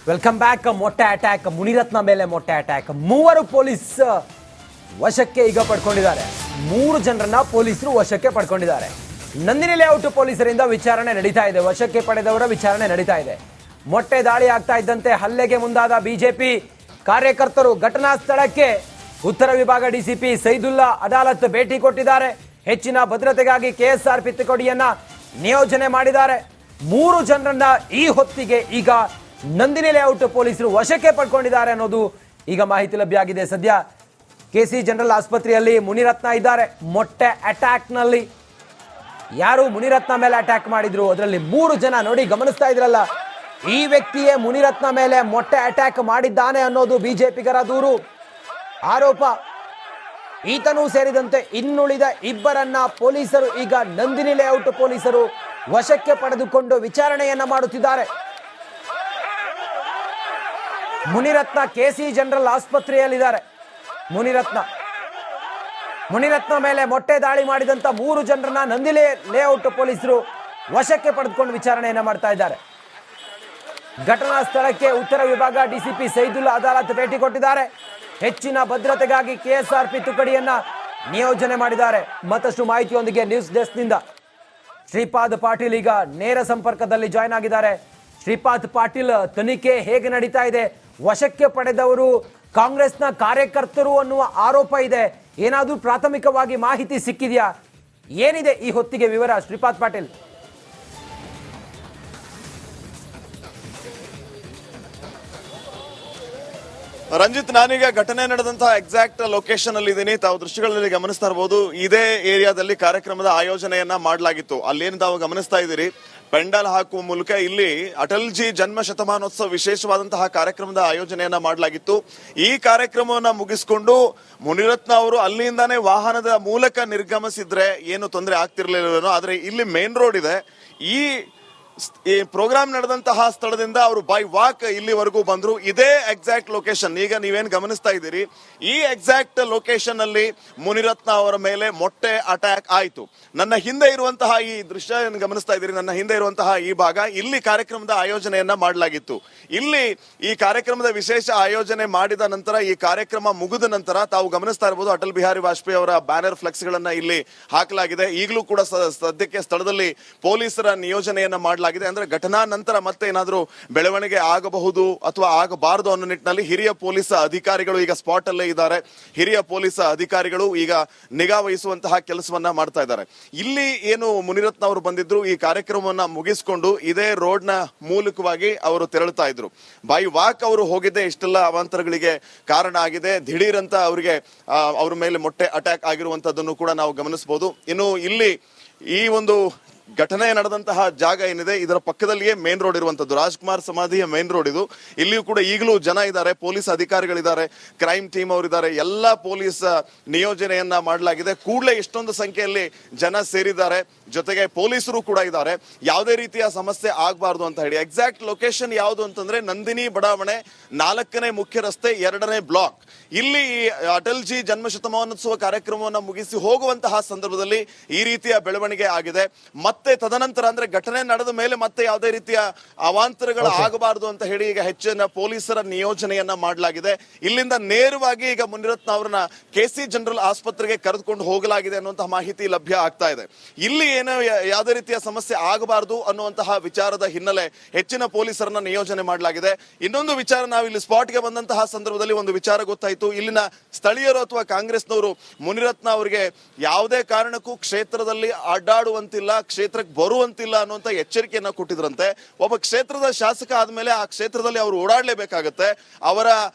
Welcome back. ಮೊಟ್ಟೆ attack, Munirathna ಮೇಲೆ ಮೊಟ್ಟೆ ಅಟ್ಯಾಕ್. ಮೂವರು ಪೊಲೀಸ್ ವಶಕ್ಕೆ ಈಗ ಪಡ್ಕೊಂಡಿದ್ದಾರೆ. 3 ಜನರನ್ನ ಪೊಲೀಸರು ವಶಕ್ಕೆ ಪಡ್ಕೊಂಡಿದ್ದಾರೆ. ನಂದಿನಿ ಲೇಔಟ್ ಪೊಲೀಸರಿಂದ ವಿಚಾರಣೆ ನಡೀತಾ ಇದೆ. ವಶಕ್ಕೆ ಪಡೆದವರ ವಿಚಾರಣೆ ನಡೀತಾ ಇದೆ. ಮೊಟ್ಟೆ ದಾಳಿ ಆಗ್ತಾ ಇದ್ದಂತೆ ಹಲ್ಲೆಗೆ ಮುಂದಾದ ಬಿಜೆಪಿ ಕಾರ್ಯಕರ್ತರು ಘಟನಾ ಸ್ಥಳಕ್ಕೆ ಉತ್ತರ ವಿಭಾಗ ಡಿಸಿಪಿ ಸೈದುಲ್ಲಾ ಅದಾಲತ್ ಭೇಟಿ ಕೊಟ್ಟಿದ್ದಾರೆ. ಹೆಚ್ಚಿನ ಭದ್ರತೆಗಾಗಿ ಕೆಎಸ್ಆರ್ಪಿ ತುಕಡಿಯನ್ನ ನಿಯೋಜನೆ ಮಾಡಿದ್ದಾರೆ. 3 ಜನರನ್ನ ಈ ಹೊತ್ತಿಗೆ ಈಗ ನಂದಿನಿ ಲೇಔಟ್ ಪೊಲೀಸರು ವಶಕ್ಕೆ ಪಡ್ಕೊಂಡಿದ್ದಾರೆ ಅನ್ನೋದು ಈಗ ಮಾಹಿತಿ ಲಭ್ಯ ಆಗಿದೆ. ಸದ್ಯ ಕೆಸಿ ಜನರಲ್ ಆಸ್ಪತ್ರೆಯಲ್ಲಿ ಮುನಿರತ್ನ ಇದ್ದಾರೆ. ಮೊಟ್ಟೆ ಅಟ್ಯಾಕ್ ನಲ್ಲಿ ಯಾರು ಮುನಿರತ್ನ ಮೇಲೆ ಅಟ್ಯಾಕ್ ಮಾಡಿದ್ರು ಅದರಲ್ಲಿ 3 ಜನ ನೋಡಿ ಗಮನಿಸ್ತಾ ಇದ್ರಲ್ಲ, ಈ ವ್ಯಕ್ತಿಯೇ ಮುನಿರತ್ನ ಮೇಲೆ ಮೊಟ್ಟೆ ಅಟ್ಯಾಕ್ ಮಾಡಿದ್ದಾನೆ ಅನ್ನೋದು ಬಿಜೆಪಿಗರ ದೂರು, ಆರೋಪ. ಈತನೂ ಸೇರಿದಂತೆ ಇನ್ನುಳಿದ ಇಬ್ಬರನ್ನ ಪೊಲೀಸರು ಈಗ ನಂದಿನಿ ಲೇಔಟ್ ಪೊಲೀಸರು ವಶಕ್ಕೆ ಪಡೆದುಕೊಂಡು ವಿಚಾರಣೆಯನ್ನ ಮಾಡುತ್ತಿದ್ದಾರೆ. ಮುನಿರತ್ನ ಕೆಸಿ ಜನರಲ್ ಆಸ್ಪತ್ರೆಯಲ್ಲಿದ್ದಾರೆ. ಮುನಿರತ್ನ ಮೇಲೆ ಮೊಟ್ಟೆ ದಾಳಿ ಮಾಡಿದಂತ 3 ಜನರನ್ನ ನಂದಿನಿ ಲೇಔಟ್ ಪೊಲೀಸರು ವಶಕ್ಕೆ ಪಡೆದುಕೊಂಡು ವಿಚಾರಣೆಯನ್ನ ಮಾಡ್ತಾ ಇದ್ದಾರೆ. ಘಟನಾ ಸ್ಥಳಕ್ಕೆ ಉತ್ತರ ವಿಭಾಗ ಡಿಸಿಪಿ ಸೈದುಲ್ಲಾ ಅದಾಲತ್ ಭೇಟಿ ಕೊಟ್ಟಿದ್ದಾರೆ. ಹೆಚ್ಚಿನ ಭದ್ರತೆಗಾಗಿ ಕೆಎಸ್ಆರ್ಪಿ ತುಕಡಿಯನ್ನ ನಿಯೋಜನೆ ಮಾಡಿದ್ದಾರೆ. ಮತ್ತಷ್ಟು ಮಾಹಿತಿಯೊಂದಿಗೆ ನ್ಯೂಸ್ ಡೆಸ್ಕ್ನಿಂದ ಶ್ರೀಪಾದ್ ಪಾಟೀಲ್ ಈಗ ನೇರ ಸಂಪರ್ಕದಲ್ಲಿ ಜಾಯ್ನ್ ಆಗಿದ್ದಾರೆ. ಶ್ರೀಪಾದ್ ಪಾಟೀಲ್, ತನಿಖೆ ಹೇಗೆ ನಡೀತಾ ಇದೆ? ವಶಕ್ಕೆ ಪಡೆದವರು ಕಾಂಗ್ರೆಸ್ನ ಕಾರ್ಯಕರ್ತರು ಅನ್ನುವ ಆರೋಪ ಇದೆ. ಏನಾದರೂ ಪ್ರಾಥಮಿಕವಾಗಿ ಮಾಹಿತಿ ಸಿಕ್ಕಿದೆಯಾ? ಏನಿದೆ ಈ ಹೊತ್ತಿಗೆ ವಿವರ ಶ್ರೀಪಾದ್ ಪಾಟೀಲ್? ರಂಜಿತ್, ನಾನೀಗ ಘಟನೆ ನಡೆದಂತಹ ಎಕ್ಸಾಕ್ಟ್ ಲೊಕೇಶನ್ ಅಲ್ಲಿ ಇದ್ದೀನಿ. ತಾವು ದೃಶ್ಯಗಳಲ್ಲಿ ಗಮನಿಸ್ತಾ ಇರಬಹುದು, ಇದೇ ಏರಿಯಾದಲ್ಲಿ ಕಾರ್ಯಕ್ರಮದ ಆಯೋಜನೆಯನ್ನ ಮಾಡಲಾಗಿತ್ತು. ಅಲ್ಲೇನು ತಾವು ಗಮನಿಸ್ತಾ ಇದ್ದೀರಿ, ಪೆಂಡಾಲ್ ಹಾಕುವ ಮೂಲಕ ಇಲ್ಲಿ ಅಟಲ್ ಜಿ ಜನ್ಮ ಶತಮಾನೋತ್ಸವ ವಿಶೇಷವಾದಂತಹ ಕಾರ್ಯಕ್ರಮದ ಆಯೋಜನೆಯನ್ನ ಮಾಡಲಾಗಿತ್ತು. ಈ ಕಾರ್ಯಕ್ರಮವನ್ನ ಮುಗಿಸಿಕೊಂಡು ಮುನಿರತ್ನ ಅವರು ಅಲ್ಲಿಂದಾನೇ ವಾಹನದ ಮೂಲಕ ನಿರ್ಗಮಿಸಿದ್ರೆ ಏನು ತೊಂದರೆ ಆಗ್ತಿರ್ಲಿಲ್ಲವೇನೋ. ಆದ್ರೆ ಇಲ್ಲಿ ಮೇನ್ ರೋಡ್ ಇದೆ. ಈ ಪ್ರೋಗ್ರಾಮ್ ನಡೆದಂತಹ ಸ್ಥಳದಿಂದ ಅವರು ಬೈ ವಾಕ್ ಇಲ್ಲಿವರೆಗೂ ಬಂದ್ರು. ಇದೇ ಎಕ್ಸಾಕ್ಟ್ ಲೊಕೇಶನ್ ಈಗ ನೀವೇನ್ ಗಮನಿಸ್ತಾ ಇದ್ದೀರಿ. ಈ ಎಕ್ಸಾಕ್ಟ್ ಲೊಕೇಶನ್ ಅಲ್ಲಿ ಮುನಿರತ್ನ ಅವರ ಮೇಲೆ ಮೊಟ್ಟೆ ಅಟ್ಯಾಕ್ ಆಯ್ತು. ನನ್ನ ಹಿಂದೆ ಇರುವಂತಹ ಈ ದೃಶ್ಯ ಗಮನಿಸ್ತಾ ಇದ್ದೀರಿ. ನನ್ನ ಹಿಂದೆ ಇರುವಂತಹ ಈ ಭಾಗ, ಇಲ್ಲಿ ಕಾರ್ಯಕ್ರಮದ ಆಯೋಜನೆಯನ್ನ ಮಾಡಲಾಗಿತ್ತು. ಇಲ್ಲಿ ಈ ಕಾರ್ಯಕ್ರಮದ ವಿಶೇಷ ಆಯೋಜನೆ ಮಾಡಿದ ನಂತರ, ಈ ಕಾರ್ಯಕ್ರಮ ಮುಗಿದ ನಂತರ ತಾವು ಗಮನಿಸ್ತಾ ಇರಬಹುದು, ಅಟಲ್ ಬಿಹಾರಿ ವಾಜಪೇಯಿ ಅವರ ಬ್ಯಾನರ್ ಫ್ಲೆಕ್ಸ್ ಗಳನ್ನ ಇಲ್ಲಿ ಹಾಕಲಾಗಿದೆ. ಈಗಲೂ ಕೂಡ ಸದ್ಯಕ್ಕೆ ಸ್ಥಳದಲ್ಲಿ ಪೊಲೀಸರ ನಿಯೋಜನೆಯನ್ನ ಮಾಡಲಾಗಿದೆ. ಅಂದ್ರೆ ಘಟನಾ ನಂತರ ಮತ್ತೆ ಏನಾದ್ರೂ ಬೆಳವಣಿಗೆ ಆಗಬಹುದು ಅಥವಾ ಆಗಬಾರದು ಅನ್ನೋ ನಿಟ್ಟಿನಲ್ಲಿ ಹಿರಿಯ ಪೊಲೀಸ್ ಅಧಿಕಾರಿಗಳು ಈಗ ಸ್ಪಾಟ್ ಅಲ್ಲೇ ಇದ್ದಾರೆ. ಹಿರಿಯ ಪೊಲೀಸ್ ಅಧಿಕಾರಿಗಳು ಈಗ ನಿಗಾ ವಹಿಸುವಂತಹ ಕೆಲಸವನ್ನ ಮಾಡ್ತಾ ಇದ್ದಾರೆ. ಇಲ್ಲಿ ಏನು ಮುನಿರತ್ನ ಅವರು ಬಂದಿದ್ರು, ಈ ಕಾರ್ಯಕ್ರಮವನ್ನ ಮುಗಿಸಿಕೊಂಡು ಇದೇ ರೋಡ್ ನ ಮೂಲಕವಾಗಿ ಅವರು ತೆರಳುತ್ತಾ ಇದ್ರು. ಬೈ ವಾಕ್ ಅವರು ಹೋಗಿದ್ದೆ ಇಷ್ಟೆಲ್ಲ ಅವಾಂತರಗಳಿಗೆ ಕಾರಣ ಆಗಿದೆ. ದಿಢೀರ್ ಅಂತ ಅವರಿಗೆ ಅವ್ರ ಮೇಲೆ ಮೊಟ್ಟೆ ಅಟ್ಯಾಕ್ ಆಗಿರುವಂತದ್ದನ್ನು ಕೂಡ ನಾವು ಗಮನಿಸಬಹುದು. ಇನ್ನು ಇಲ್ಲಿ ಈ ಒಂದು ಘಟನೆ ನಡೆದಂತಹ ಜಾಗ ಏನಿದೆ, ಇದರ ಪಕ್ಕದಲ್ಲಿಯೇ ಮೇನ್ ರೋಡ್ ಇರುವಂತದ್ದು, ರಾಜ್ಕುಮಾರ್ ಸಮಾಧಿಯ ಮೇನ್ ರೋಡ್ ಇದು. ಇಲ್ಲಿಯೂ ಕೂಡ ಈಗಲೂ ಜನ ಇದ್ದಾರೆ, ಪೊಲೀಸ್ ಅಧಿಕಾರಿಗಳಿದ್ದಾರೆ, ಕ್ರೈಮ್ ಟೀಮ್ ಅವರಿದ್ದಾರೆ, ಎಲ್ಲಾ ಪೊಲೀಸ್ ನಿಯೋಜನೆಯನ್ನ ಮಾಡಲಾಗಿದೆ. ಕೂಡಲೇ ಇಷ್ಟೊಂದು ಸಂಖ್ಯೆಯಲ್ಲಿ ಜನ ಸೇರಿದ್ದಾರೆ, ಜೊತೆಗೆ ಪೊಲೀಸರು ಕೂಡ ಇದ್ದಾರೆ. ಯಾವುದೇ ರೀತಿಯ ಸಮಸ್ಯೆ ಆಗಬಾರ್ದು ಅಂತ ಹೇಳಿ. ಎಕ್ಸಾಕ್ಟ್ ಲೊಕೇಶನ್ ಯಾವುದು ಅಂತಂದ್ರೆ ನಂದಿನಿ ಬಡಾವಣೆ 4ನೇ ಮುಖ್ಯ ರಸ್ತೆ 2ನೇ ಬ್ಲಾಕ್. ಇಲ್ಲಿ ಅಟಲ್ ಜಿ ಜನ್ಮ ಶತಮಾನೋತ್ಸವ ಕಾರ್ಯಕ್ರಮವನ್ನು ಮುಗಿಸಿ ಹೋಗುವಂತಹ ಸಂದರ್ಭದಲ್ಲಿ ಈ ರೀತಿಯ ಬೆಳವಣಿಗೆ ಆಗಿದೆ. ಮತ್ತೆ ತದನಂತರ ಅಂದ್ರೆ ಘಟನೆ ನಡೆದ ಮೇಲೆ ಮತ್ತೆ ಯಾವುದೇ ರೀತಿಯ ಅವಾಂತರಗಳು ಆಗಬಾರದು ಅಂತ ಹೇಳಿ ಈಗ ಹೆಚ್ಚಿನ ಪೊಲೀಸರ ನಿಯೋಜನೆಯನ್ನ ಮಾಡಲಾಗಿದೆ. ಇಲ್ಲಿಂದ ನೇರವಾಗಿ ಈಗ ಮುನಿರತ್ನ ಅವರನ್ನ ಕೆಸಿ ಜನರಲ್ ಆಸ್ಪತ್ರೆಗೆ ಕರೆದುಕೊಂಡು ಹೋಗಲಾಗಿದೆ ಅನ್ನುವಂತಹ ಮಾಹಿತಿ ಲಭ್ಯ ಆಗ್ತಾ ಇದೆ. ಇಲ್ಲಿ ಏನೋ ಯಾವುದೇ ರೀತಿಯ ಸಮಸ್ಯೆ ಆಗಬಾರದು ಅನ್ನುವಂತಹ ವಿಚಾರದ ಹಿನ್ನೆಲೆ ಹೆಚ್ಚಿನ ಪೊಲೀಸರನ್ನ ನಿಯೋಜನೆ ಮಾಡಲಾಗಿದೆ. ಇನ್ನೊಂದು ವಿಚಾರ, ನಾವು ಇಲ್ಲಿ ಸ್ಪಾಟ್ಗೆ ಬಂದಂತಹ ಸಂದರ್ಭದಲ್ಲಿ ಒಂದು ವಿಚಾರ ಗೊತ್ತಾಯಿತು. ಇಲ್ಲಿನ ಸ್ಥಳೀಯರು ಅಥವಾ ಕಾಂಗ್ರೆಸ್ನವರು ಮುನಿರತ್ನ ಅವರಿಗೆ ಯಾವುದೇ ಕಾರಣಕ್ಕೂ ಕ್ಷೇತ್ರದಲ್ಲಿ ಅಡ್ಡಾಡುವಂತಿಲ್ಲ, ಕ್ಷೇತ್ರಕ್ಕೆ ಬರುವಂತಿಲ್ಲ ಅನ್ನುವಂತ ಎಚ್ಚರಿಕೆಯನ್ನ ಕೊಟ್ಟಿದ್ರಂತೆ. ಒಬ್ಬ ಕ್ಷೇತ್ರದ ಶಾಸಕ ಆದ್ಮೇಲೆ ಆ ಕ್ಷೇತ್ರದಲ್ಲಿ ಅವರು ಓಡಾಡಲೇಬೇಕಾಗತ್ತೆ. ಅವರ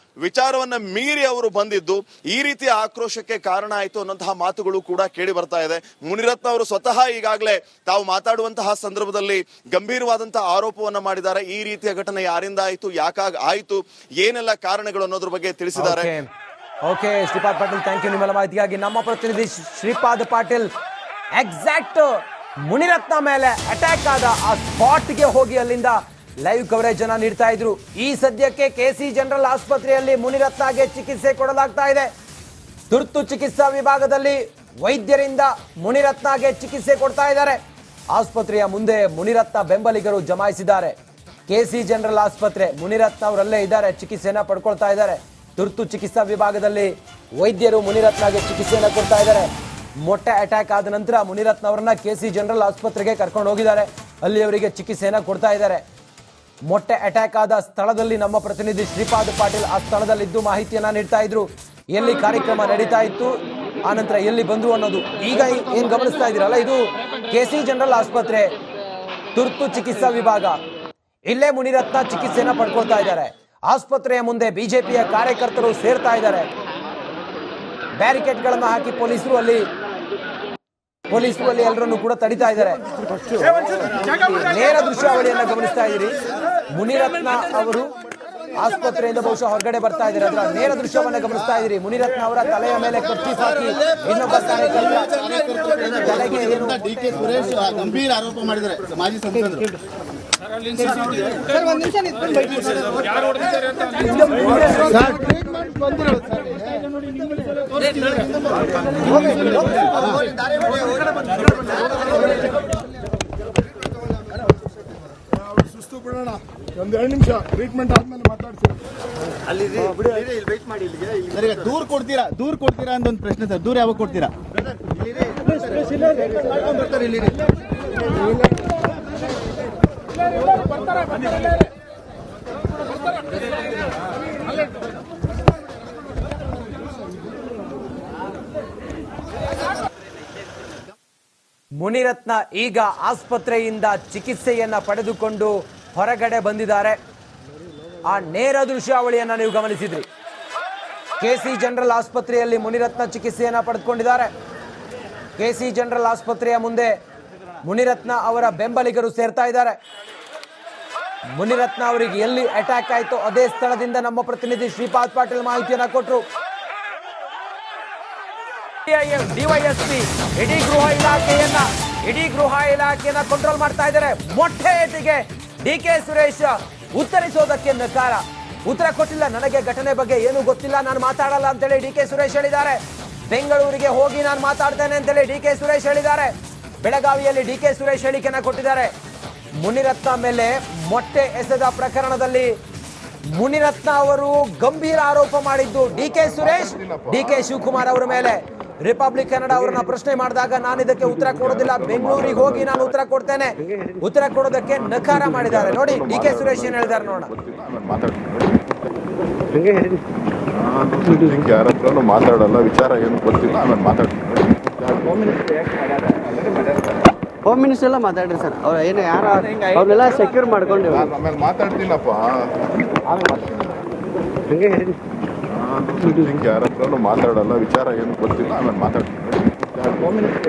ವಿಚಾರವನ್ನ ಮೀರಿ ಅವರು ಬಂದಿದ್ದು ಈ ರೀತಿಯ ಆಕ್ರೋಶಕ್ಕೆ ಕಾರಣ ಆಯಿತು ಅನ್ನುವಂತಹ ಮಾತುಗಳು ಕೂಡ ಕೇಳಿ ಬರ್ತಾ ಇದೆ. ಮುನಿರತ್ನ ಅವರು ಸ್ವತಃ ಈಗಾಗಲೇ ತಾವು ಮಾತಾಡುವಂತಹ ಸಂದರ್ಭದಲ್ಲಿ ಗಂಭೀರವಾದಂತಹ ಆರೋಪವನ್ನ ಮಾಡಿದ್ದಾರೆ. ಈ ರೀತಿಯ ಘಟನೆ ಯಾರಿಂದ ಆಯಿತು, ಯಾಕಾಗ ಆಯಿತು, ಏನೆಲ್ಲ ಕಾರಣಗಳು ಅನ್ನೋದ್ರ ಬಗ್ಗೆ ತಿಳಿಸಿದ್ದಾರೆ. Okay Shripad Patil, thank you ನಿಮ್ಮೆಲ್ಲ ಮಾಹಿತಿಗಾಗಿ. ನಮ್ಮ ಪ್ರತಿನಿಧಿ ಶ್ರೀಪಾದ್ ಪಾಟೀಲ್ ಎಕ್ಸಾಕ್ಟ್ ಮುನಿರತ್ನ ಮೇಲೆ ಅಟ್ಯಾಕ್ ಆದ ಆ ಸ್ಪಾಟ್ಗೆ ಹೋಗಿ ಅಲ್ಲಿಂದ ಲೈವ್ ಕವರೇಜ್ ಅನ್ನ ನೀಡ್ತಾ ಇದ್ರು. ಈ ಸದ್ಯಕ್ಕೆ ಕೆಸಿ ಜನರಲ್ ಆಸ್ಪತ್ರೆಯಲ್ಲಿ ಮುನಿರತ್ನಗೆ ಚಿಕಿತ್ಸೆ ಕೊಡಲಾಗ್ತಾ ಇದೆ. ತುರ್ತು ಚಿಕಿತ್ಸಾ ವಿಭಾಗದಲ್ಲಿ ವೈದ್ಯರಿಂದ ಮುನಿರತ್ನಗೆ ಚಿಕಿತ್ಸೆ ಕೊಡ್ತಾ ಇದ್ದಾರೆ. ಆಸ್ಪತ್ರೆಯ ಮುಂದೆ ಮುನಿರತ್ನ ಬೆಂಬಲಿಗರು ಜಮಾಯಿಸಿದ್ದಾರೆ. ಕೆಸಿ ಜನರಲ್ ಆಸ್ಪತ್ರೆ, ಮುನಿರತ್ನ ಅವರಲ್ಲೇ ಇದ್ದಾರೆ, ಚಿಕಿತ್ಸೆಯನ್ನ ಪಡ್ಕೊಳ್ತಾ ಇದ್ದಾರೆ. ತುರ್ತು ಚಿಕಿತ್ಸಾ ವಿಭಾಗದಲ್ಲಿ ವೈದ್ಯರು ಮುನಿರತ್ನಗೆ ಚಿಕಿತ್ಸೆಯನ್ನ ಕೊಡ್ತಾ ಇದ್ದಾರೆ. ಮೊಟ್ಟೆ ಅಟ್ಯಾಕ್ ಆದ ನಂತರ ಮುನಿರತ್ನ ಅವರನ್ನ ಕೆಸಿ ಜನರಲ್ ಆಸ್ಪತ್ರೆಗೆ ಕರ್ಕೊಂಡು ಹೋಗಿದ್ದಾರೆ. ಅಲ್ಲಿ ಅವರಿಗೆ ಚಿಕಿತ್ಸೆಯನ್ನ ಕೊಡ್ತಾ ಇದ್ದಾರೆ. ಮೊಟ್ಟೆ ಅಟ್ಯಾಕ್ ಆದ ಸ್ಥಳದಲ್ಲಿ ನಮ್ಮ ಪ್ರತಿನಿಧಿ ಶ್ರೀಪಾದ್ ಪಾಟೀಲ್ ಆ ಸ್ಥಳದಲ್ಲಿದ್ದು ಮಾಹಿತಿಯನ್ನ ನೀಡ್ತಾ ಇದ್ರು. ಎಲ್ಲಿ ಕಾರ್ಯಕ್ರಮ ನಡೀತಾ ಇತ್ತು, ಆನಂತರ ಎಲ್ಲಿ ಬಂದು ಅನ್ನೋದು. ಈಗ ಏನ್ ಗಮನಿಸ್ತಾ ಇದ್ದೀರಲ್ಲ, ಇದು ಕೆಸಿ ಜನರಲ್ ಆಸ್ಪತ್ರೆ ತುರ್ತು ಚಿಕಿತ್ಸಾ ವಿಭಾಗ. ಇಲ್ಲೇ ಮುನಿರತ್ನ ಚಿಕಿತ್ಸೆಯನ್ನ ಪಡ್ಕೊಳ್ತಾ ಇದ್ದಾರೆ. ಆಸ್ಪತ್ರೆಯ ಮುಂದೆ ಬಿಜೆಪಿಯ ಕಾರ್ಯಕರ್ತರು ಸೇರ್ತಾ ಇದ್ದಾರೆ. ಬ್ಯಾರಿಕೇಡ್ಗಳನ್ನು ಹಾಕಿ ಪೊಲೀಸರು ಅಲ್ಲಿ ಎಲ್ಲರನ್ನು ಕೂಡ ತಡಿತಾ ಇದ್ದಾರೆ. ನೇರ ದೃಶ್ಯಾವಳಿಯನ್ನ ಗಮನಿಸ್ತಾ ಇದ್ದೀರಿ. ಮುನಿರತ್ನ ಅವರು ಆಸ್ಪತ್ರೆಯಿಂದ ಬಹುಶಃ ಹೊರಗಡೆ ಬರ್ತಾ ಇದ್ದಾರೆ. ಅದರ ನೇರ ದೃಶ್ಯವನ್ನ ಗಮನಿಸ್ತಾ ಇದ್ದೀರಿ. ಮುನಿರತ್ನ ಅವರ ತಲೆಯ ಮೇಲೆ ಕರ್ಚೀಫ್ ಹಾಕಿ ಇನ್ನೊಬ್ಬ ತಲೆಗೆ ಏನು ಡಿಕೆ ಸುರೇಶ್ ಗಂಭೀರ ಆರೋಪ ಮಾಡಿದ್ದಾರೆ ಮಾಜಿ ಸಂಸದರು. ಸುಸ್ತು ಬಿಡೋಣ, ಒಂದ್ 2 ನಿಮಿಷ ಟ್ರೀಟ್ಮೆಂಟ್ ಆದ್ಮೇಲೆ ಮಾತಾಡ್ತೀವಿ. ಸರ್, ಈಗ ದೂರ್ ಕೊಡ್ತೀರಾ ಅಂತ ಒಂದು ಪ್ರಶ್ನೆ ಸರ್. ದೂರ ಯಾವಾಗ ಕೊಡ್ತೀರಾ? ಮುನಿರತ್ನ ಈಗ ಆಸ್ಪತ್ರೆಯಿಂದ ಚಿಕಿತ್ಸೆಯನ್ನ ಪಡೆದುಕೊಂಡು ಹೊರಗಡೆ ಬಂದಿದ್ದಾರೆ. ಆ ನೇರ ದೃಶ್ಯಾವಳಿಯನ್ನ ನೀವು ಗಮನಿಸಿದ್ರಿ. ಕೆಸಿ ಜನರಲ್ ಆಸ್ಪತ್ರೆಯಲ್ಲಿ ಮುನಿರತ್ನ ಚಿಕಿತ್ಸೆಯನ್ನ ಪಡೆದುಕೊಂಡಿದ್ದಾರೆ. ಕೆಸಿ ಜನರಲ್ ಆಸ್ಪತ್ರೆಯ ಮುಂದೆ ಮುನಿರತ್ನ ಅವರ ಬೆಂಬಲಿಗರು ಸೇರ್ತಾ ಇದ್ದಾರೆ. ಮುನಿರತ್ನ ಅವರಿಗೆ ಎಲ್ಲಿ ಅಟ್ಯಾಕ್ ಆಯ್ತು ಅದೇ ಸ್ಥಳದಿಂದ ನಮ್ಮ ಪ್ರತಿನಿಧಿ ಶ್ರೀಪಾದ್ ಪಾಟೀಲ್ ಮಾಹಿತಿಯನ್ನ ಕೊಟ್ಟರು. ಡಿವೈಎಸ್ಪಿ ಇಡೀ ಗೃಹ ಇಲಾಖೆಯನ್ನ ಕಂಟ್ರೋಲ್ ಮಾಡ್ತಾ ಇದ್ದಾರೆ. ಮೊಟ್ಟೆಗೆ ಡಿಕೆ ಸುರೇಶ್ ಉತ್ತರಿಸೋದಕ್ಕೆ ನಕಾರ. ಉತ್ತರ ಕೊಟ್ಟಿಲ್ಲ. ನನಗೆ ಘಟನೆ ಬಗ್ಗೆ ಏನು ಗೊತ್ತಿಲ್ಲ, ನಾನು ಮಾತಾಡಲ್ಲ ಅಂತೇಳಿ ಡಿಕೆ ಸುರೇಶ್ ಹೇಳಿದ್ದಾರೆ. ಬೆಂಗಳೂರಿಗೆ ಹೋಗಿ ನಾನು ಮಾತಾಡ್ತೇನೆ ಅಂತೇಳಿ ಡಿಕೆ ಸುರೇಶ್ ಹೇಳಿದ್ದಾರೆ. ಬೆಳಗಾವಿಯಲ್ಲಿ ಡಿಕೆ ಸುರೇಶ್ ಹೇಳಿಕೆಯನ್ನ ಕೊಟ್ಟಿದ್ದಾರೆ. ಮುನಿರತ್ನ ಮೇಲೆ ಮೊಟ್ಟೆ ಎಸೆದ ಪ್ರಕರಣದಲ್ಲಿ ಮುನಿರತ್ನ ಅವರು ಗಂಭೀರ ಆರೋಪ ಮಾಡಿದ್ದು ಡಿಕೆ ಸುರೇಶ್, ಡಿಕೆ ಶಿವಕುಮಾರ್ ಅವರ ಮೇಲೆ. ರಿಪಬ್ಲಿಕ್ ಕನ್ನಡ ಅವರನ್ನ ಪ್ರಶ್ನೆ ಮಾಡಿದಾಗ ನಾನು ಇದಕ್ಕೆ ಉತ್ತರ ಕೊಡೋದಿಲ್ಲ, ಬೆಂಗಳೂರಿಗೆ ಹೋಗಿ ನಾನು ಉತ್ತರ ಕೊಡ್ತೇನೆ, ಉತ್ತರ ಕೊಡೋದಕ್ಕೆ ನಕಾರ ಮಾಡಿದ್ದಾರೆ. ನೋಡಿ ಡಿಕೆ ಸುರೇಶ್ ಏನ್ ಹೇಳಿದ್ದಾರೆ ನೋಡೋಣ. ಯಾರ ಹತ್ರನೂ ಮಾತಾಡಲ್ಲ, ವಿಚಾರ ಏನು ಗೊತ್ತಿಲ್ಲ, ಆಮೇಲೆ ಮಾತಾಡ್ತೀನಿ. ಹೋಮ್ ಮಿನಿಸ್ಟರ್ ಎಲ್ಲ ಮಾತಾಡ್ರಿ ಸರ್. ಅವ್ರು ಏನು ಯಾರು ಅವ್ರನ್ನೆಲ್ಲ ಸೆಕ್ಯೂರ್ ಮಾಡ್ಕೊಂಡು ಆಮೇಲೆ ಮಾತಾಡ್ತೀನಪ್ಪ. ಹಂಗೆ ಹೇಳಿ. ಯಾರ ಹತ್ರನೂ ಮಾತಾಡಲ್ಲ, ವಿಚಾರ ಏನು ಗೊತ್ತಿಲ್ಲ, ಆಮೇಲೆ ಮಾತಾಡ್ತೀನಿ. Home minister